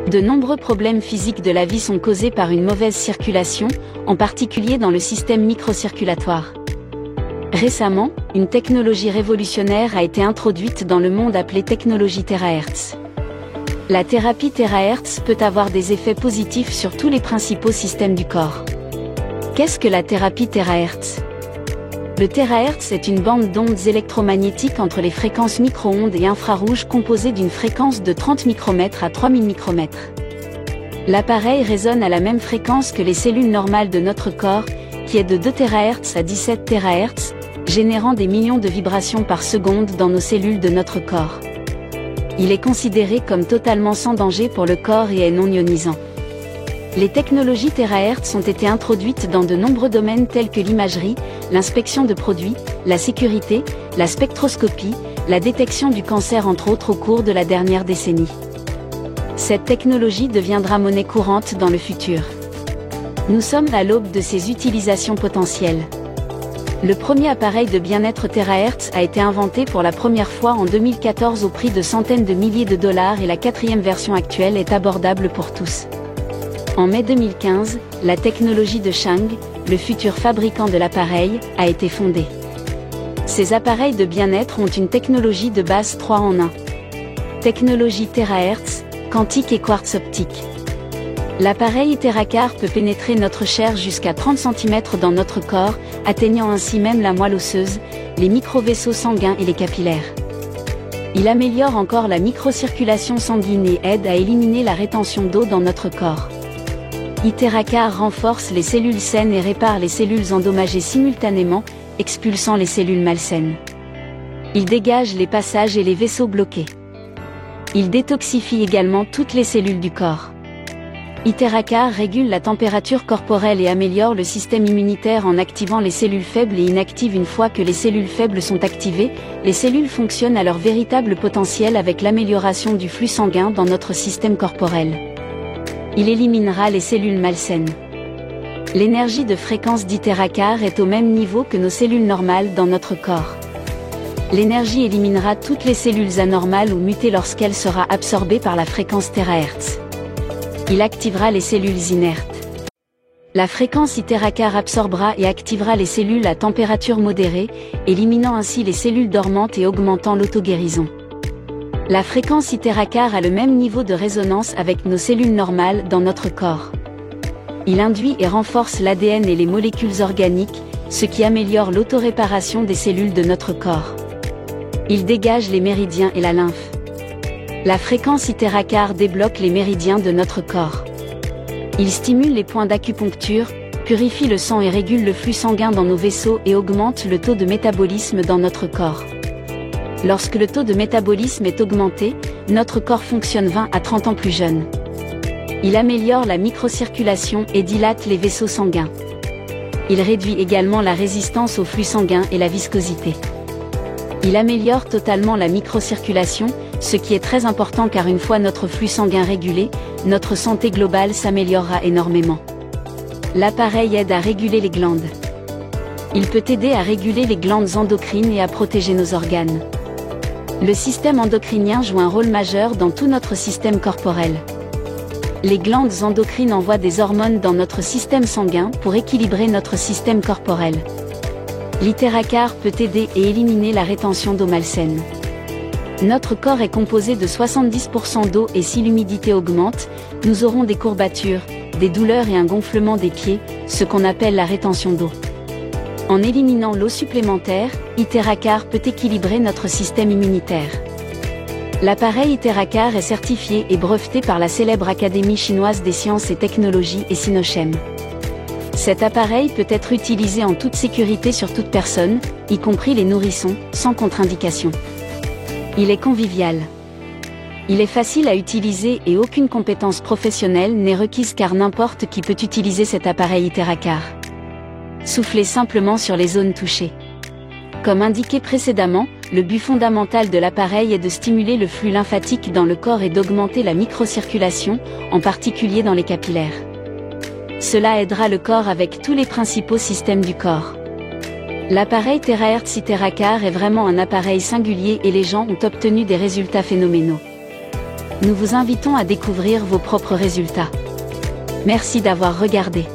De nombreux problèmes physiques de la vie sont causés par une mauvaise circulation, en particulier dans le système microcirculatoire. Récemment, une technologie révolutionnaire a été introduite dans le monde appelée technologie TeraHertz. La thérapie TeraHertz peut avoir des effets positifs sur tous les principaux systèmes du corps. Qu'est-ce que la thérapie TeraHertz ? Le TeraHertz est une bande d'ondes électromagnétiques entre les fréquences micro-ondes et infrarouges composée d'une fréquence de 30 micromètres à 3000 micromètres. L'appareil résonne à la même fréquence que les cellules normales de notre corps, qui est de 2 THz à 17 THz, générant des millions de vibrations par seconde dans nos cellules de notre corps. Il est considéré comme totalement sans danger pour le corps et est non ionisant. Les technologies TeraHertz ont été introduites dans de nombreux domaines tels que l'imagerie, l'inspection de produits, la sécurité, la spectroscopie, la détection du cancer entre autres au cours de la dernière décennie. Cette technologie deviendra monnaie courante dans le futur. Nous sommes à l'aube de ses utilisations potentielles. Le premier appareil de bien-être TeraHertz a été inventé pour la première fois en 2014 au prix de centaines de milliers de dollars et la 4e version actuelle est abordable pour tous. En mai 2015, la technologie de Chang, le futur fabricant de l'appareil, a été fondée. Ces appareils de bien-être ont une technologie de base 3 en 1. Technologie TeraHertz, quantique et quartz optique. L'appareil TeraCar peut pénétrer notre chair jusqu'à 30 cm dans notre corps, atteignant ainsi même la moelle osseuse, les microvaisseaux sanguins et les capillaires. Il améliore encore la microcirculation sanguine et aide à éliminer la rétention d'eau dans notre corps. TeraCar renforce les cellules saines et répare les cellules endommagées simultanément, expulsant les cellules malsaines. Il dégage les passages et les vaisseaux bloqués. Il détoxifie également toutes les cellules du corps. TeraCar régule la température corporelle et améliore le système immunitaire en activant les cellules faibles et inactive une fois que les cellules faibles sont activées, les cellules fonctionnent à leur véritable potentiel avec l'amélioration du flux sanguin dans notre système corporel. Il éliminera les cellules malsaines. L'énergie de fréquence TeraCar est au même niveau que nos cellules normales dans notre corps. L'énergie éliminera toutes les cellules anormales ou mutées lorsqu'elle sera absorbée par la fréquence TeraHertz. Il activera les cellules inertes. La fréquence TeraCar absorbera et activera les cellules à température modérée, éliminant ainsi les cellules dormantes et augmentant l'auto-guérison. La fréquence TeraCar a le même niveau de résonance avec nos cellules normales dans notre corps. Il induit et renforce l'ADN et les molécules organiques, ce qui améliore l'autoréparation des cellules de notre corps. Il dégage les méridiens et la lymphe. La fréquence TeraCar débloque les méridiens de notre corps. Il stimule les points d'acupuncture, purifie le sang et régule le flux sanguin dans nos vaisseaux et augmente le taux de métabolisme dans notre corps. Lorsque le taux de métabolisme est augmenté, notre corps fonctionne 20 à 30 ans plus jeune. Il améliore la microcirculation et dilate les vaisseaux sanguins. Il réduit également la résistance au flux sanguin et la viscosité. Il améliore totalement la microcirculation, ce qui est très important car une fois notre flux sanguin régulé, notre santé globale s'améliorera énormément. L'appareil aide à réguler les glandes. Il peut aider à réguler les glandes endocrines et à protéger nos organes. Le système endocrinien joue un rôle majeur dans tout notre système corporel. Les glandes endocrines envoient des hormones dans notre système sanguin pour équilibrer notre système corporel. TeraCar peut aider et éliminer la rétention d'eau malsaine. Notre corps est composé de 70% d'eau et si l'humidité augmente, nous aurons des courbatures, des douleurs et un gonflement des pieds, ce qu'on appelle la rétention d'eau. En éliminant l'eau supplémentaire, TeraCar peut équilibrer notre système immunitaire. L'appareil TeraCar est certifié et breveté par la célèbre Académie chinoise des sciences et technologies et Sinochem. Cet appareil peut être utilisé en toute sécurité sur toute personne, y compris les nourrissons, sans contre-indication. Il est convivial. Il est facile à utiliser et aucune compétence professionnelle n'est requise car n'importe qui peut utiliser cet appareil TeraCar. Soufflez simplement sur les zones touchées. Comme indiqué précédemment, le but fondamental de l'appareil est de stimuler le flux lymphatique dans le corps et d'augmenter la microcirculation, en particulier dans les capillaires. Cela aidera le corps avec tous les principaux systèmes du corps. L'appareil TeraHertz TeraCar est vraiment un appareil singulier et les gens ont obtenu des résultats phénoménaux. Nous vous invitons à découvrir vos propres résultats. Merci d'avoir regardé.